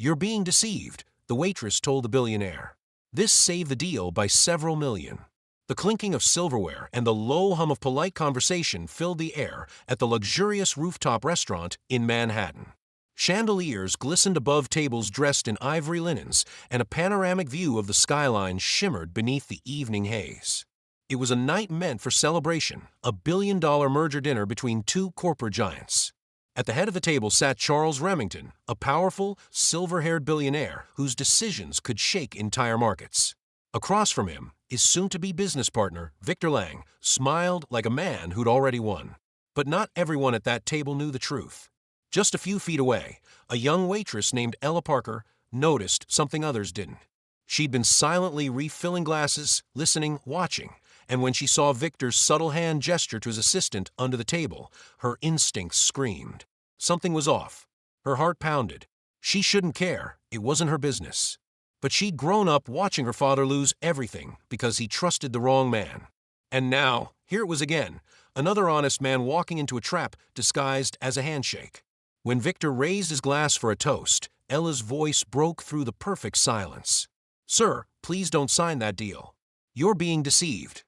"You're being deceived," the waitress told the billionaire. This saved the deal by several million. The clinking of silverware and the low hum of polite conversation filled the air at the luxurious rooftop restaurant in Manhattan. Chandeliers glistened above tables dressed in ivory linens, and a panoramic view of the skyline shimmered beneath the evening haze. It was a night meant for celebration, a billion-dollar merger dinner between two corporate giants. At the head of the table sat Charles Remington, a powerful, silver-haired billionaire whose decisions could shake entire markets. Across from him, his soon-to-be business partner, Victor Lang, smiled like a man who'd already won. But not everyone at that table knew the truth. Just a few feet away, a young waitress named Ella Parker noticed something others didn't. She'd been silently refilling glasses, listening, watching, and when she saw Victor's subtle hand gesture to his assistant under the table, her instincts screamed. Something was off. Her heart pounded. She shouldn't care. It wasn't her business. But she'd grown up watching her father lose everything because he trusted the wrong man. And now, here it was again, another honest man walking into a trap disguised as a handshake. When Victor raised his glass for a toast, Ella's voice broke through the perfect silence. "Sir, please don't sign that deal. You're being deceived."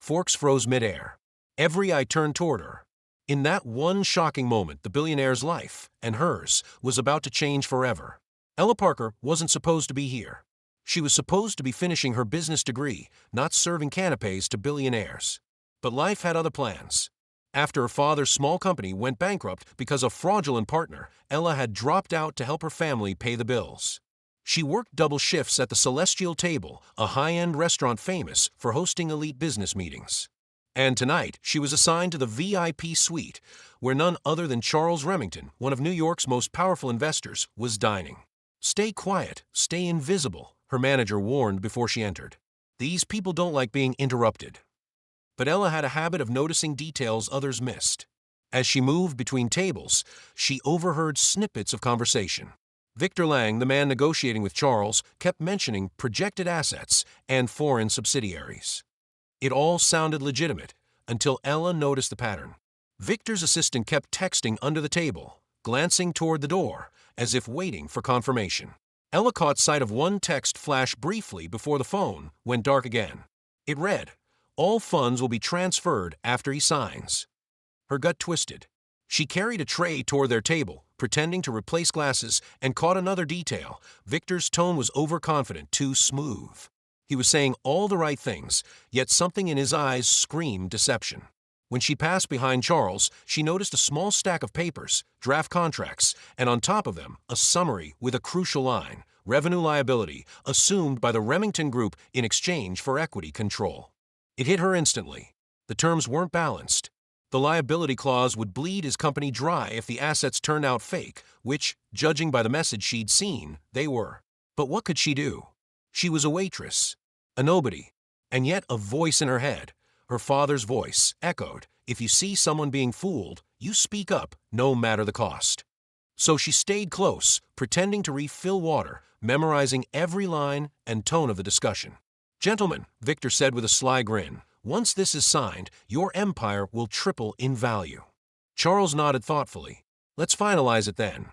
Forks froze midair. Every eye turned toward her. In that one shocking moment, the billionaire's life, and hers, was about to change forever. Ella Parker wasn't supposed to be here. She was supposed to be finishing her business degree, not serving canapes to billionaires. But life had other plans. After her father's small company went bankrupt because of a fraudulent partner, Ella had dropped out to help her family pay the bills. She worked double shifts at the Celestial Table, a high-end restaurant famous for hosting elite business meetings. And tonight, she was assigned to the VIP suite, where none other than Charles Remington, one of New York's most powerful investors, was dining. "Stay quiet, stay invisible," her manager warned before she entered. "These people don't like being interrupted." But Ella had a habit of noticing details others missed. As she moved between tables, she overheard snippets of conversation. Victor Lang, the man negotiating with Charles, kept mentioning projected assets and foreign subsidiaries. It all sounded legitimate until Ella noticed the pattern. Victor's assistant kept texting under the table, glancing toward the door, as if waiting for confirmation. Ella caught sight of one text flash briefly before the phone went dark again. It read, "All funds will be transferred after he signs." Her gut twisted. She carried a tray toward their table, pretending to replace glasses, and caught another detail. Victor's tone was overconfident, too smooth. He was saying all the right things, yet something in his eyes screamed deception. When she passed behind Charles, she noticed a small stack of papers, draft contracts, and on top of them, a summary with a crucial line, revenue liability, assumed by the Remington Group in exchange for equity control. It hit her instantly. The terms weren't balanced. The liability clause would bleed his company dry if the assets turned out fake, which, judging by the message she'd seen, they were. But what could she do? She was a waitress, a nobody, and yet a voice in her head, her father's voice, echoed, "If you see someone being fooled, you speak up, no matter the cost." So she stayed close, pretending to refill water, memorizing every line and tone of the discussion. "Gentlemen," Victor said with a sly grin, "once this is signed, your empire will triple in value." Charles nodded thoughtfully. "Let's finalize it then."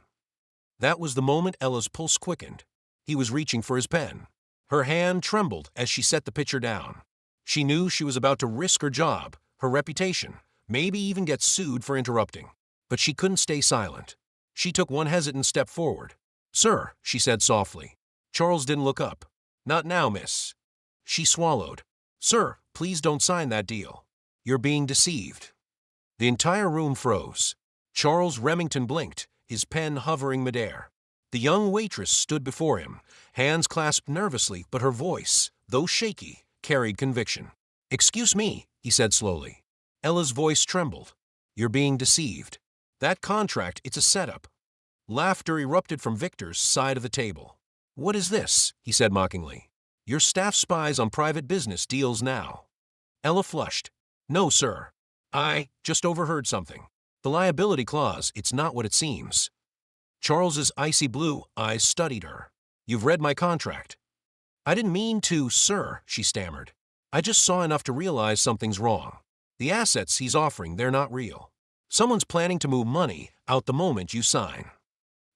That was the moment Ella's pulse quickened. He was reaching for his pen. Her hand trembled as she set the pitcher down. She knew she was about to risk her job, her reputation, maybe even get sued for interrupting. But she couldn't stay silent. She took one hesitant step forward. "Sir," she said softly. Charles didn't look up. "Not now, miss." She swallowed. "Sir, please don't sign that deal. You're being deceived." The entire room froze. Charles Remington blinked, his pen hovering midair. The young waitress stood before him, hands clasped nervously, but her voice, though shaky, carried conviction. "Excuse me," he said slowly. Ella's voice trembled. "You're being deceived. That contract, it's a setup." Laughter erupted from Victor's side of the table. "What is this?" he said mockingly. "Your staff spies on private business deals now." Ella flushed. "No, sir. I just overheard something. The liability clause, it's not what it seems." Charles's icy blue eyes studied her. "You've read my contract." "I didn't mean to, sir," she stammered. "I just saw enough to realize something's wrong. The assets he's offering, they're not real. Someone's planning to move money out the moment you sign."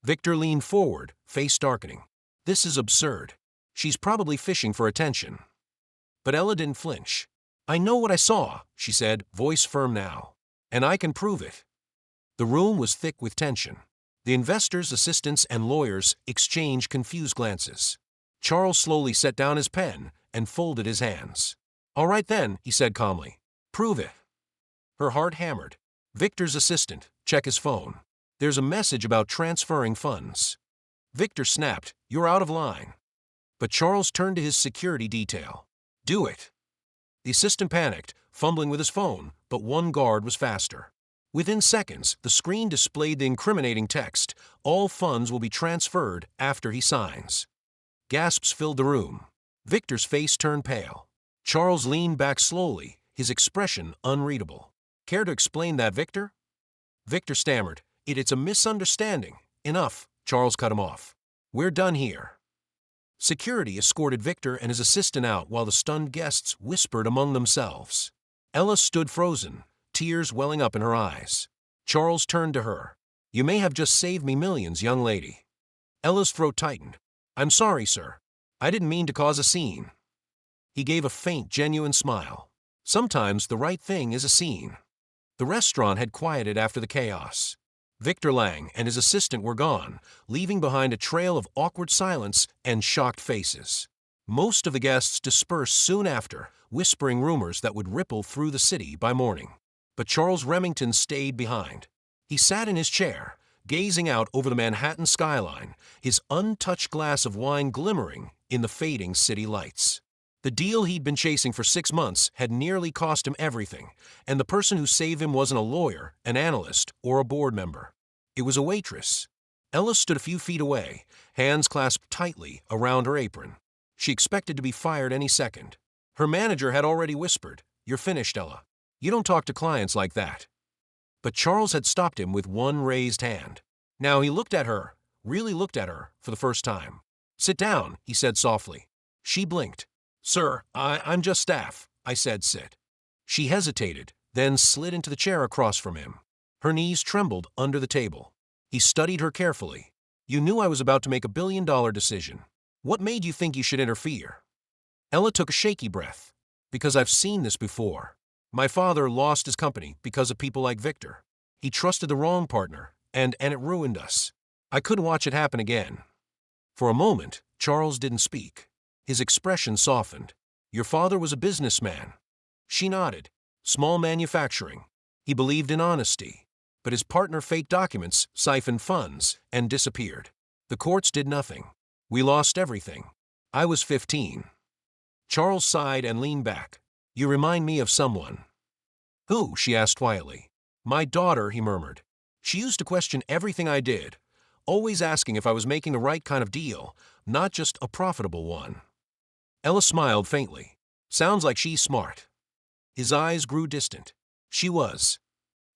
Victor leaned forward, face darkening. This is absurd. She's probably fishing for attention. But Ella didn't flinch. I know what I saw, she said, voice firm now. And I can prove it. The room was thick with tension. The investors, assistants, and lawyers exchanged confused glances. Charles slowly set down his pen and folded his hands. All right then, he said calmly. Prove it. Her heart hammered. Victor's assistant, check his phone. There's a message about transferring funds. Victor snapped, you're out of line. But Charles turned to his security detail. Do it. The assistant panicked, fumbling with his phone, but one guard was faster. Within seconds, the screen displayed the incriminating text, all funds will be transferred after he signs. Gasps filled the room. Victor's face turned pale. Charles leaned back slowly, his expression unreadable. Care to explain that, Victor? Victor stammered. It's a misunderstanding. Enough, Charles cut him off. We're done here. Security escorted Victor and his assistant out while the stunned guests whispered among themselves. Ella stood frozen, tears welling up in her eyes. Charles turned to her. You may have just saved me millions, young lady. Ella's throat tightened. I'm sorry, sir. I didn't mean to cause a scene. He gave a faint, genuine smile. Sometimes the right thing is a scene. The restaurant had quieted after the chaos. Victor Lang and his assistant were gone, leaving behind a trail of awkward silence and shocked faces. Most of the guests dispersed soon after, whispering rumors that would ripple through the city by morning. But Charles Remington stayed behind. He sat in his chair, gazing out over the Manhattan skyline, his untouched glass of wine glimmering in the fading city lights. The deal he'd been chasing for 6 months had nearly cost him everything, and the person who saved him wasn't a lawyer, an analyst, or a board member. It was a waitress. Ella stood a few feet away, hands clasped tightly around her apron. She expected to be fired any second. Her manager had already whispered, "You're finished, Ella. You don't talk to clients like that." But Charles had stopped him with one raised hand. Now he looked at her, really looked at her, for the first time. "Sit down," he said softly. She blinked. "Sir, I'm just staff," I said. "Sit." She hesitated, then slid into the chair across from him. Her knees trembled under the table. He studied her carefully. "You knew I was about to make a billion-dollar decision. What made you think you should interfere?" Ella took a shaky breath. "Because I've seen this before. My father lost his company because of people like Victor. He trusted the wrong partner, and it ruined us. I couldn't watch it happen again." For a moment, Charles didn't speak. His expression softened. "Your father was a businessman." She nodded. "Small manufacturing. He believed in honesty. But his partner faked documents, siphoned funds, and disappeared. The courts did nothing. We lost everything. I was 15. Charles sighed and leaned back. "You remind me of someone." "Who?" she asked quietly. "My daughter," he murmured. "She used to question everything I did, always asking if I was making the right kind of deal, not just a profitable one." Ella smiled faintly. "Sounds like she's smart." His eyes grew distant. She was.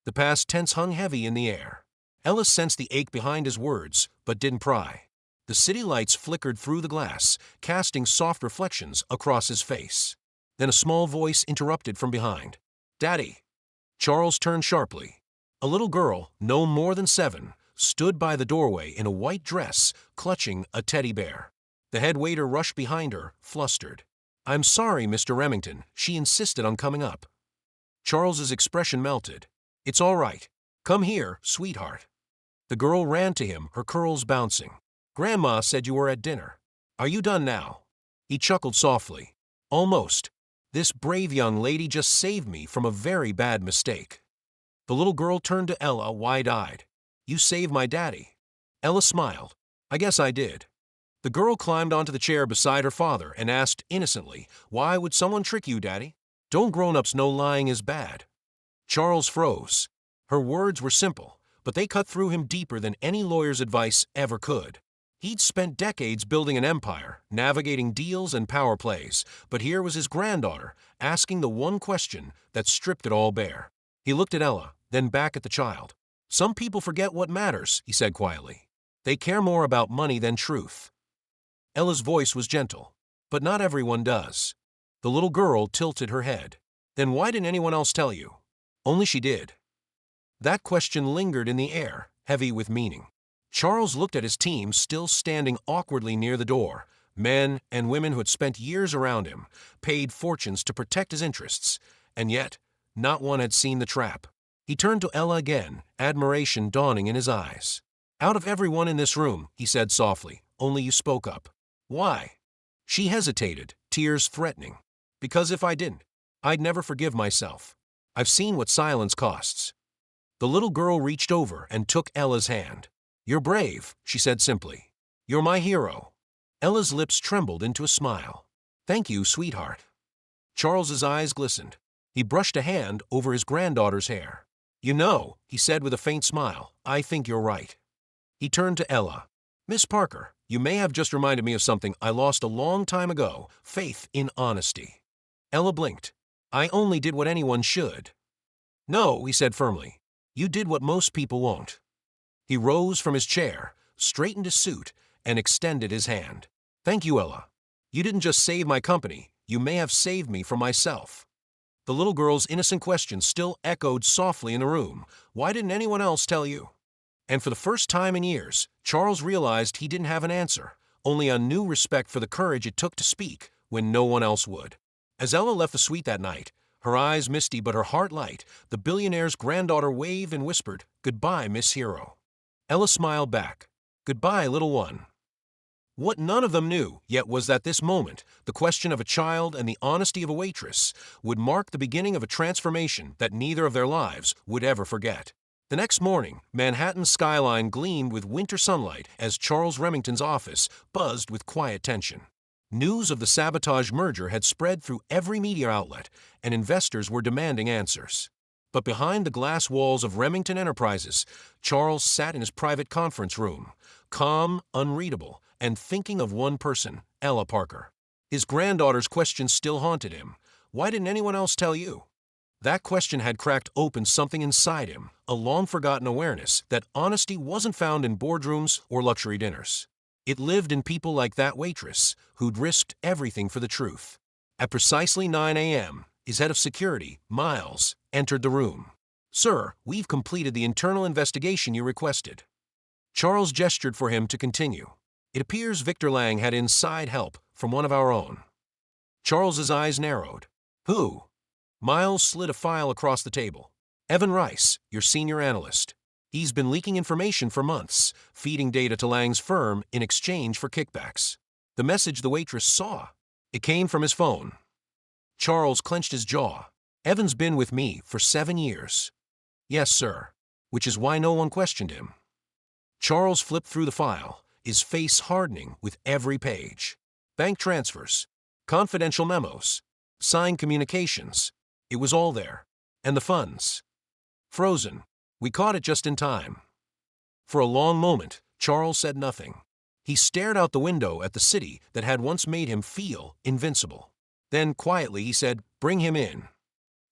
The past tense hung heavy in the air. Ella sensed the ache behind his words, but didn't pry. The city lights flickered through the glass, casting soft reflections across his face. Then a small voice interrupted from behind. "Daddy." Charles turned sharply. A little girl, no more than 7, stood by the doorway in a white dress, clutching a teddy bear. The head waiter rushed behind her, flustered. "I'm sorry, Mr. Remington." She insisted on coming up. Charles's expression melted. "It's all right. Come here, sweetheart." The girl ran to him, her curls bouncing. "Grandma said you were at dinner. Are you done now?" He chuckled softly. "Almost. This brave young lady just saved me from a very bad mistake." The little girl turned to Ella, wide-eyed. "You saved my daddy." Ella smiled. "I guess I did." The girl climbed onto the chair beside her father and asked innocently, "Why would someone trick you, Daddy? Don't grown-ups know lying is bad?" Charles froze. Her words were simple, but they cut through him deeper than any lawyer's advice ever could. He'd spent decades building an empire, navigating deals and power plays, but here was his granddaughter asking the one question that stripped it all bare. He looked at Ella, then back at the child. "Some people forget what matters," he said quietly. "They care more about money than truth." Ella's voice was gentle. "But not everyone does." The little girl tilted her head. "Then why didn't anyone else tell you?" "Only she did." That question lingered in the air, heavy with meaning. Charles looked at his team still standing awkwardly near the door, men and women who had spent years around him, paid fortunes to protect his interests, and yet not one had seen the trap. He turned to Ella again, admiration dawning in his eyes. "Out of everyone in this room," he said softly, "only you spoke up. Why?" She hesitated, tears threatening. "Because if I didn't, I'd never forgive myself. I've seen what silence costs." The little girl reached over and took Ella's hand. "You're brave," she said simply. "You're my hero." Ella's lips trembled into a smile. "Thank you, sweetheart." Charles's eyes glistened. He brushed a hand over his granddaughter's hair. "You know," he said with a faint smile, "I think you're right." He turned to Ella. "Miss Parker, you may have just reminded me of something I lost a long time ago, faith in honesty." Ella blinked. "I only did what anyone should." "No," he said firmly. "You did what most people won't." He rose from his chair, straightened his suit, and extended his hand. "Thank you, Ella. You didn't just save my company, you may have saved me from myself." The little girl's innocent question still echoed softly in the room. "Why didn't anyone else tell you?" And for the first time in years, Charles realized he didn't have an answer, only a new respect for the courage it took to speak when no one else would. As Ella left the suite that night, her eyes misty but her heart light, the billionaire's granddaughter waved and whispered, "Goodbye, Miss Hero." Ella smiled back. "Goodbye, little one." What none of them knew yet was that this moment, the question of a child and the honesty of a waitress, would mark the beginning of a transformation that neither of their lives would ever forget. The next morning, Manhattan's skyline gleamed with winter sunlight as Charles Remington's office buzzed with quiet tension. News of the sabotage merger had spread through every media outlet, and investors were demanding answers. But behind the glass walls of Remington Enterprises, Charles sat in his private conference room, calm, unreadable, and thinking of one person, Ella Parker. His granddaughter's question still haunted him. "Why didn't anyone else tell you?" That question had cracked open something inside him, a long-forgotten awareness that honesty wasn't found in boardrooms or luxury dinners. It lived in people like that waitress, who'd risked everything for the truth. At precisely 9 a.m., his head of security, Miles, entered the room. "Sir, we've completed the internal investigation you requested." Charles gestured for him to continue. "It appears Victor Lang had inside help from one of our own." Charles's eyes narrowed. "Who?" Miles slid a file across the table. "Evan Rice, your senior analyst. He's been leaking information for months, feeding data to Lang's firm in exchange for kickbacks." The message the waitress saw. It came from his phone. Charles clenched his jaw. "Evan's been with me for 7 years." "Yes, sir." Which is why no one questioned him. Charles flipped through the file, his face hardening with every page. Bank transfers, confidential memos, signed communications. It was all there. And the funds. Frozen. We caught it just in time. For a long moment, Charles said nothing. He stared out the window at the city that had once made him feel invincible. Then, quietly, he said, "Bring him in."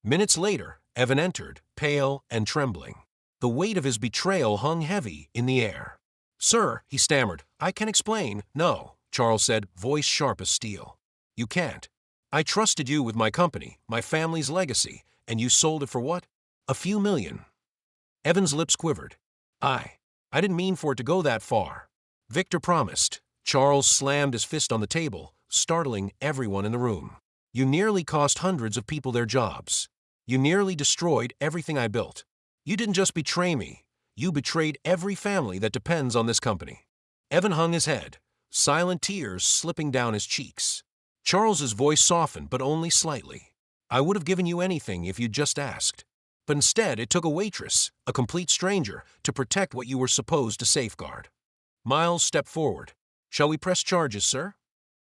Minutes later, Evan entered, pale and trembling. The weight of his betrayal hung heavy in the air. "Sir," he stammered, "I can explain." "No," Charles said, voice sharp as steel. "You can't. I trusted you with my company, my family's legacy, and you sold it for what? A few million." Evan's lips quivered. I didn't mean for it to go that far." Victor promised. Charles slammed his fist on the table, startling everyone in the room. "You nearly cost hundreds of people their jobs. You nearly destroyed everything I built. You didn't just betray me. You betrayed every family that depends on this company." Evan hung his head, silent tears slipping down his cheeks. Charles's voice softened, but only slightly. "I would have given you anything if you'd just asked. But instead, it took a waitress, a complete stranger, to protect what you were supposed to safeguard." Miles stepped forward. "Shall we press charges, sir?"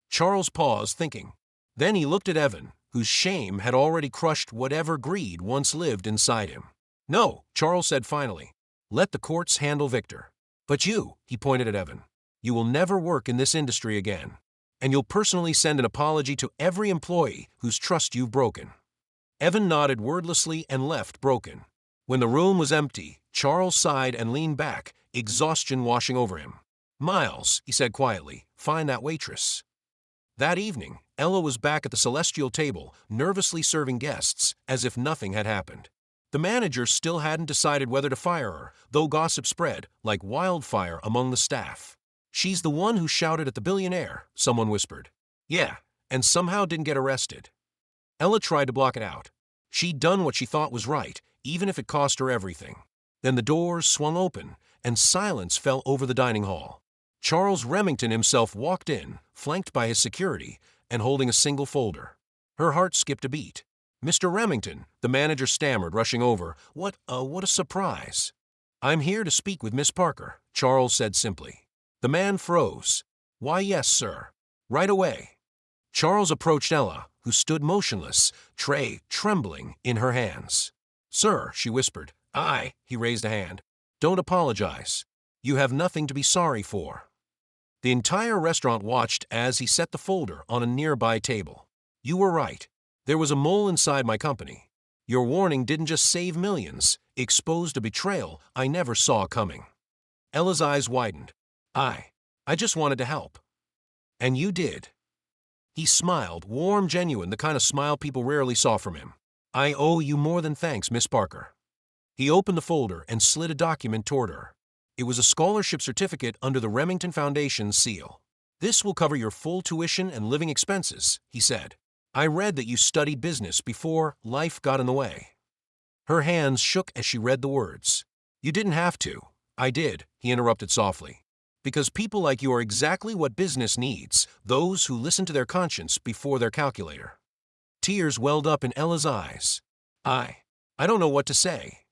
Charles paused, thinking. Then he looked at Evan, whose shame had already crushed whatever greed once lived inside him. "No," Charles said finally. "Let the courts handle Victor. But you," he pointed at Evan, "you will never work in this industry again. And you'll personally send an apology to every employee whose trust you've broken." Evan nodded wordlessly and left broken. When the room was empty, Charles sighed and leaned back, exhaustion washing over him. "Miles," he said quietly, "find that waitress." That evening, Ella was back at the celestial table, nervously serving guests, as if nothing had happened. The manager still hadn't decided whether to fire her, though gossip spread like wildfire among the staff. "She's the one who shouted at the billionaire," someone whispered. "Yeah, and somehow didn't get arrested." Ella tried to block it out. She'd done what she thought was right, even if it cost her everything. Then the doors swung open, and silence fell over the dining hall. Charles Remington himself walked in, flanked by his security, and holding a single folder. Her heart skipped a beat. "Mr. Remington," the manager stammered, rushing over. What a surprise." "I'm here to speak with Miss Parker," Charles said simply. The man froze. "Why, yes, sir. Right away." Charles approached Ella, who stood motionless, tray trembling in her hands. "Sir," she whispered. He raised a hand. "Don't apologize. You have nothing to be sorry for." The entire restaurant watched as he set the folder on a nearby table. "You were right. There was a mole inside my company. Your warning didn't just save millions, it exposed a betrayal I never saw coming." Ella's eyes widened. I just wanted to help." "And you did." He smiled, warm, genuine, the kind of smile people rarely saw from him. "I owe you more than thanks, Miss Parker." He opened the folder and slid a document toward her. It was a scholarship certificate under the Remington Foundation's seal. "This will cover your full tuition and living expenses," he said. "I read that you studied business before life got in the way." Her hands shook as she read the words. "You didn't have to." "I did," he interrupted softly. "Because people like you are exactly what business needs, those who listen to their conscience before their calculator." Tears welled up in Ella's eyes. I don't know what to say."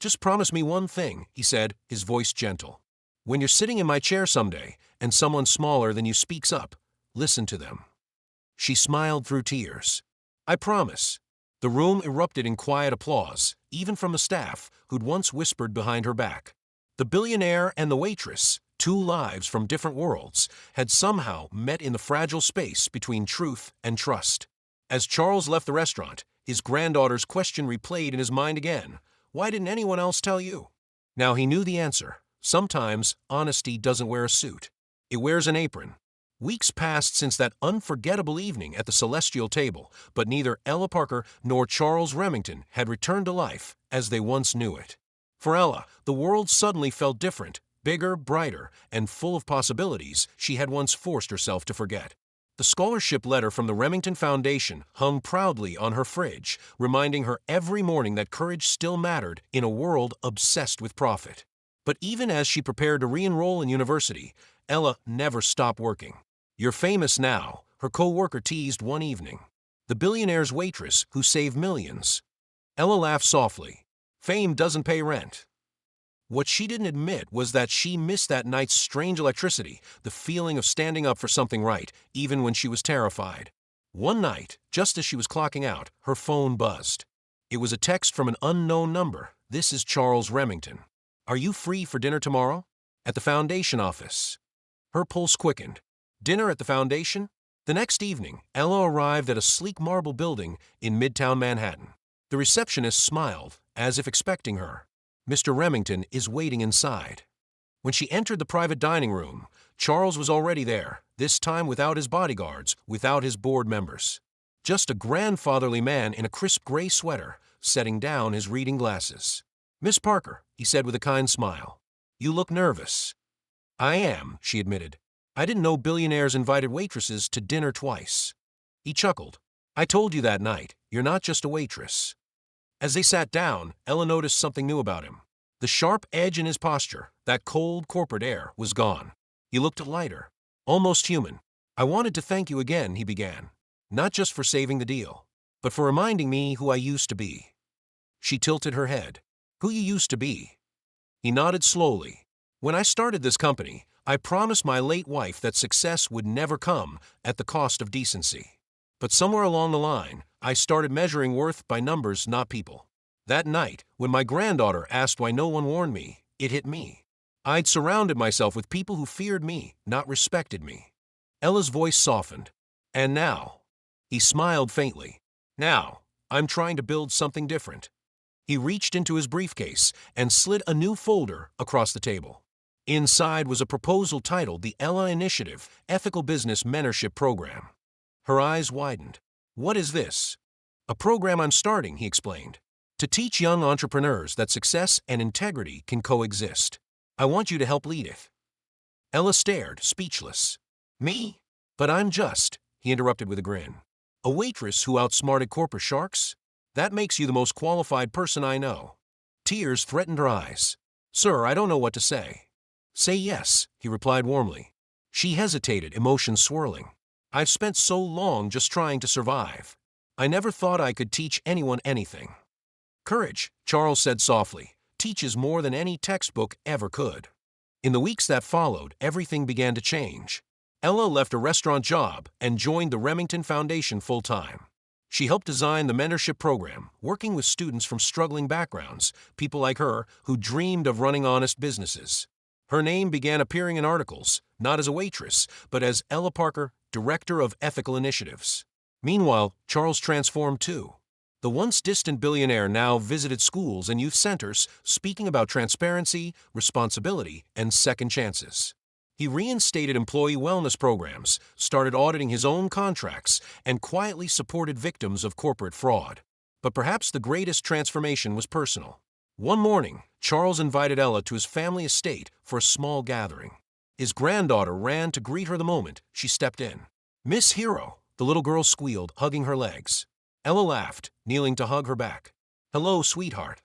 "Just promise me one thing," he said, his voice gentle. "When you're sitting in my chair someday, and someone smaller than you speaks up, listen to them." She smiled through tears. "I promise." The room erupted in quiet applause, even from the staff, who'd once whispered behind her back. The billionaire and the waitress, two lives from different worlds, had somehow met in the fragile space between truth and trust. As Charles left the restaurant, his granddaughter's question replayed in his mind again. "Why didn't anyone else tell you?" Now he knew the answer. Sometimes honesty doesn't wear a suit. It wears an apron. Weeks passed since that unforgettable evening at the celestial table, but neither Ella Parker nor Charles Remington had returned to life as they once knew it. For Ella, the world suddenly felt different, bigger, brighter, and full of possibilities she had once forced herself to forget. The scholarship letter from the Remington Foundation hung proudly on her fridge, reminding her every morning that courage still mattered in a world obsessed with profit. But even as she prepared to re-enroll in university, Ella never stopped working. "You're famous now," her co-worker teased one evening. "The billionaire's waitress who saved millions." Ella laughed softly. "Fame doesn't pay rent." What she didn't admit was that she missed that night's strange electricity, the feeling of standing up for something right, even when she was terrified. One night, just as she was clocking out, her phone buzzed. It was a text from an unknown number. "This is Charles Remington. Are you free for dinner tomorrow? At the Foundation office." Her pulse quickened. Dinner at the Foundation? The next evening, Ella arrived at a sleek marble building in Midtown Manhattan. The receptionist smiled, as if expecting her. "Mr. Remington is waiting inside." When she entered the private dining room, Charles was already there, this time without his bodyguards, without his board members. Just a grandfatherly man in a crisp gray sweater, setting down his reading glasses. "Miss Parker," he said with a kind smile. "You look nervous." "I am," she admitted. "I didn't know billionaires invited waitresses to dinner twice." He chuckled. "I told you that night, you're not just a waitress." As they sat down, Ella noticed something new about him. The sharp edge in his posture, that cold corporate air, was gone. He looked lighter, almost human. "I wanted to thank you again," he began. "Not just for saving the deal, but for reminding me who I used to be." She tilted her head. "Who you used to be?" He nodded slowly. "When I started this company, I promised my late wife that success would never come at the cost of decency. But somewhere along the line, I started measuring worth by numbers, not people. That night, when my granddaughter asked why no one warned me, it hit me. I'd surrounded myself with people who feared me, not respected me." Ella's voice softened. "And now?" He smiled faintly. "Now, I'm trying to build something different." He reached into his briefcase and slid a new folder across the table. Inside was a proposal titled the Ella Initiative Ethical Business Mentorship Program. Her eyes widened. "What is this?" "A program I'm starting," he explained. to teach young entrepreneurs that success and integrity can coexist. I want you to help lead it." Ella stared, speechless. "Me? But I'm just," he interrupted with a grin, "a waitress who outsmarted corporate sharks? That makes you the most qualified person I know." Tears threatened her eyes. "Sir, I don't know what to say." "Say yes," he replied warmly. She hesitated, emotions swirling. "I've spent so long just trying to survive. I never thought I could teach anyone anything." "Courage," Charles said softly, "teaches more than any textbook ever could." In the weeks that followed, everything began to change. Ella left a restaurant job and joined the Remington Foundation full-time. She helped design the mentorship program, working with students from struggling backgrounds, people like her who dreamed of running honest businesses. Her name began appearing in articles, not as a waitress, but as Ella Parker, Director of Ethical Initiatives. Meanwhile, Charles transformed too. The once distant billionaire now visited schools and youth centers, speaking about transparency, responsibility, and second chances. He reinstated employee wellness programs, started auditing his own contracts, and quietly supported victims of corporate fraud. But perhaps the greatest transformation was personal. One morning, Charles invited Ella to his family estate for a small gathering. His granddaughter ran to greet her the moment she stepped in. "Miss Hero," the little girl squealed, hugging her legs. Ella laughed, kneeling to hug her back. "Hello, sweetheart."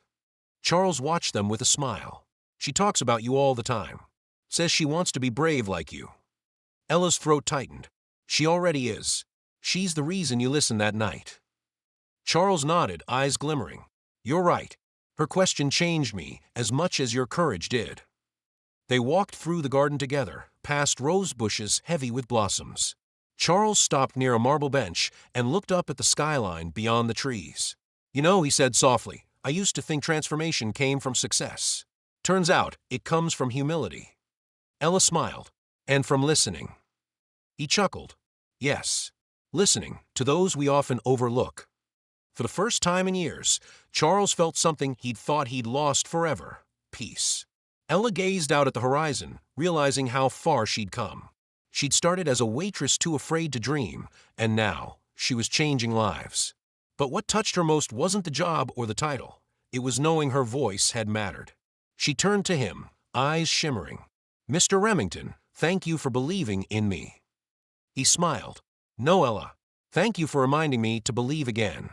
Charles watched them with a smile. "She talks about you all the time. Says she wants to be brave like you." Ella's throat tightened. "She already is. She's the reason you listened that night." Charles nodded, eyes glimmering. "You're right. Her question changed me as much as your courage did." They walked through the garden together, past rose bushes heavy with blossoms. Charles stopped near a marble bench and looked up at the skyline beyond the trees. "You know," he said softly, "I used to think transformation came from success. Turns out it comes from humility." Ella smiled. "And from listening." He chuckled. "Yes, listening to those we often overlook." For the first time in years, Charles felt something he'd thought he'd lost forever: peace. Ella gazed out at the horizon, realizing how far she'd come. She'd started as a waitress too afraid to dream, and now she was changing lives. But what touched her most wasn't the job or the title. It was knowing her voice had mattered. She turned to him, eyes shimmering. "Mr. Remington, thank you for believing in me." He smiled. "No, Ella. Thank you for reminding me to believe again."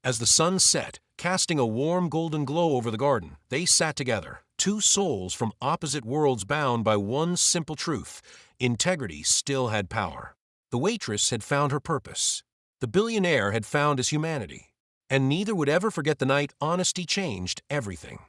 As the sun set, casting a warm golden glow over the garden, they sat together, two souls from opposite worlds bound by one simple truth: integrity still had power. The waitress had found her purpose. The billionaire had found his humanity. And neither would ever forget the night honesty changed everything.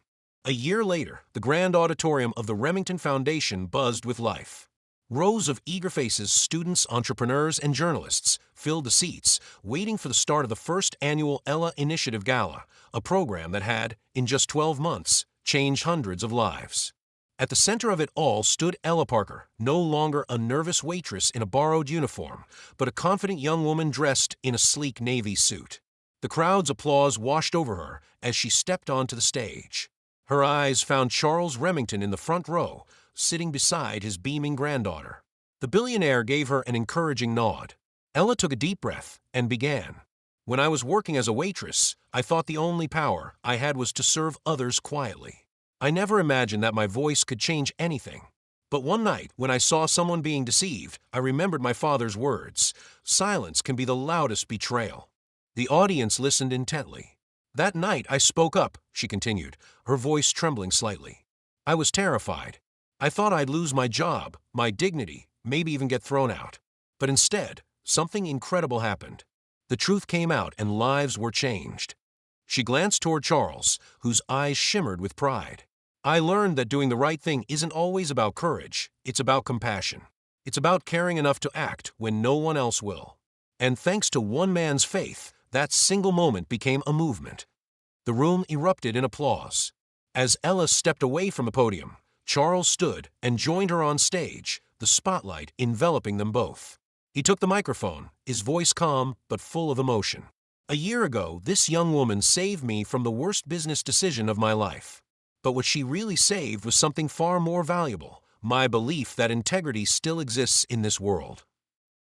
A year later, the grand auditorium of the Remington Foundation buzzed with life. Rows of eager faces, students, entrepreneurs, and journalists, filled the seats, waiting for the start of the first annual Ella Initiative Gala, a program that had, in just 12 months, changed hundreds of lives. At the center of it all stood Ella Parker, no longer a nervous waitress in a borrowed uniform, but a confident young woman dressed in a sleek navy suit. The crowd's applause washed over her as she stepped onto the stage. Her eyes found Charles Remington in the front row, sitting beside his beaming granddaughter. The billionaire gave her an encouraging nod. Ella took a deep breath and began. "When I was working as a waitress, I thought the only power I had was to serve others quietly. I never imagined that my voice could change anything. But one night, when I saw someone being deceived, I remembered my father's words: silence can be the loudest betrayal." The audience listened intently. "That night I spoke up," she continued, her voice trembling slightly. "I was terrified. I thought I'd lose my job, my dignity, maybe even get thrown out. But instead, something incredible happened. The truth came out and lives were changed." She glanced toward Charles, whose eyes shimmered with pride. "I learned that doing the right thing isn't always about courage, it's about compassion. It's about caring enough to act when no one else will. And thanks to one man's faith, that single moment became a movement." The room erupted in applause. As Ella stepped away from the podium, Charles stood and joined her on stage, the spotlight enveloping them both. He took the microphone, his voice calm but full of emotion. "A year ago, this young woman saved me from the worst business decision of my life. But what she really saved was something far more valuable: my belief that integrity still exists in this world."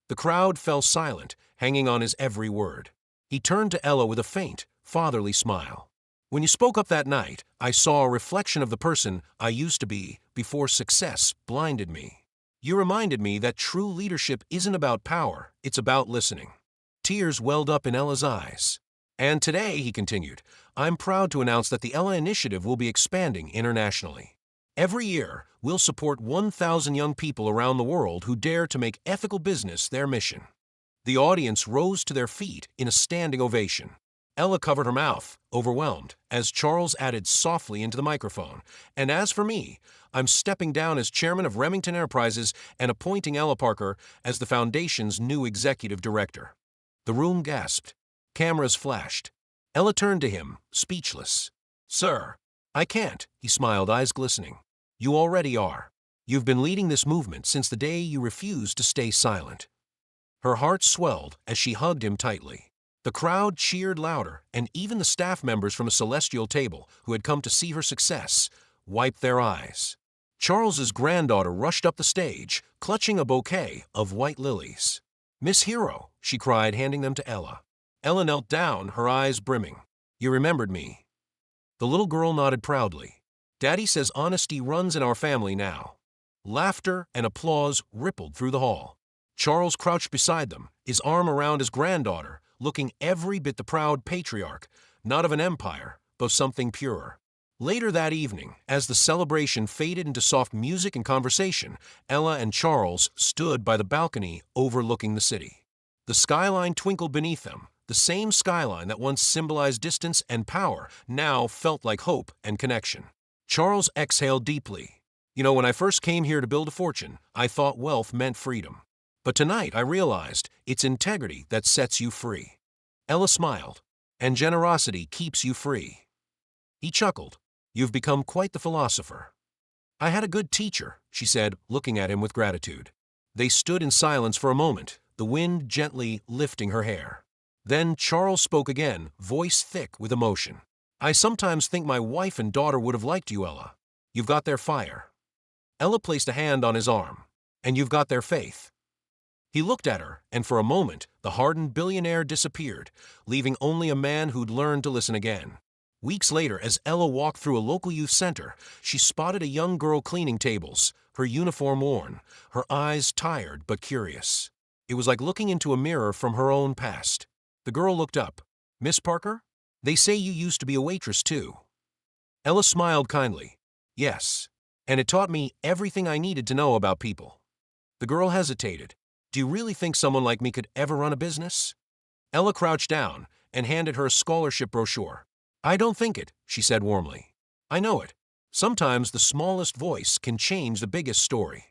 The crowd fell silent, hanging on his every word. He turned to Ella with a faint, fatherly smile. When you spoke up that night, I saw a reflection of the person I used to be before success blinded me. You reminded me that true leadership isn't about power, it's about listening. Tears welled up in Ella's eyes. And today, he continued, I'm proud to announce that the Ella Initiative will be expanding internationally. Every year, we'll support 1,000 young people around the world who dare to make ethical business their mission. The audience rose to their feet in a standing ovation. Ella covered her mouth, overwhelmed, as Charles added softly into the microphone. And as for me, I'm stepping down as chairman of Remington Enterprises and appointing Ella Parker as the foundation's new executive director. The room gasped. Cameras flashed. Ella turned to him, speechless. Sir, I can't, he smiled, eyes glistening. You already are. You've been leading this movement since the day you refused to stay silent. Her heart swelled as she hugged him tightly. The crowd cheered louder, and even the staff members from a celestial table who had come to see her success wiped their eyes. Charles's granddaughter rushed up the stage, clutching a bouquet of white lilies. Miss Hero, she cried, handing them to Ella. Ella knelt down, her eyes brimming. You remembered me. The little girl nodded proudly. Daddy says honesty runs in our family now. Laughter and applause rippled through the hall. Charles crouched beside them, his arm around his granddaughter, looking every bit the proud patriarch, not of an empire, but something purer. Later that evening, as the celebration faded into soft music and conversation, Ella and Charles stood by the balcony overlooking the city. The skyline twinkled beneath them. The same skyline that once symbolized distance and power now felt like hope and connection. Charles exhaled deeply. You know, when I first came here to build a fortune, I thought wealth meant freedom. But tonight I realized it's integrity that sets you free. Ella smiled. And generosity keeps you free. He chuckled. You've become quite the philosopher. I had a good teacher, she said, looking at him with gratitude. They stood in silence for a moment, the wind gently lifting her hair. Then Charles spoke again, voice thick with emotion. I sometimes think my wife and daughter would have liked you, Ella. You've got their fire. Ella placed a hand on his arm. And you've got their faith. He looked at her, and for a moment, the hardened billionaire disappeared, leaving only a man who'd learned to listen again. Weeks later, as Ella walked through a local youth center, she spotted a young girl cleaning tables, her uniform worn, her eyes tired but curious. It was like looking into a mirror from her own past. The girl looked up. Miss Parker? They say you used to be a waitress, too. Ella smiled kindly. Yes. And it taught me everything I needed to know about people. The girl hesitated. Do you really think someone like me could ever run a business? Ella crouched down and handed her a scholarship brochure. I don't think it, she said warmly. I know it. Sometimes the smallest voice can change the biggest story.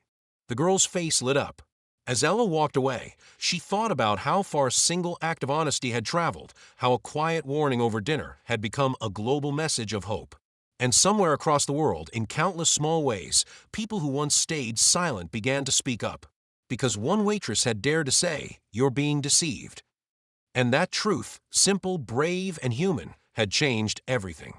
The girl's face lit up. As Ella walked away, she thought about how far a single act of honesty had traveled, how a quiet warning over dinner had become a global message of hope. And somewhere across the world, in countless small ways, people who once stayed silent began to speak up. Because one waitress had dared to say, you're being deceived. And that truth, simple, brave, and human, had changed everything.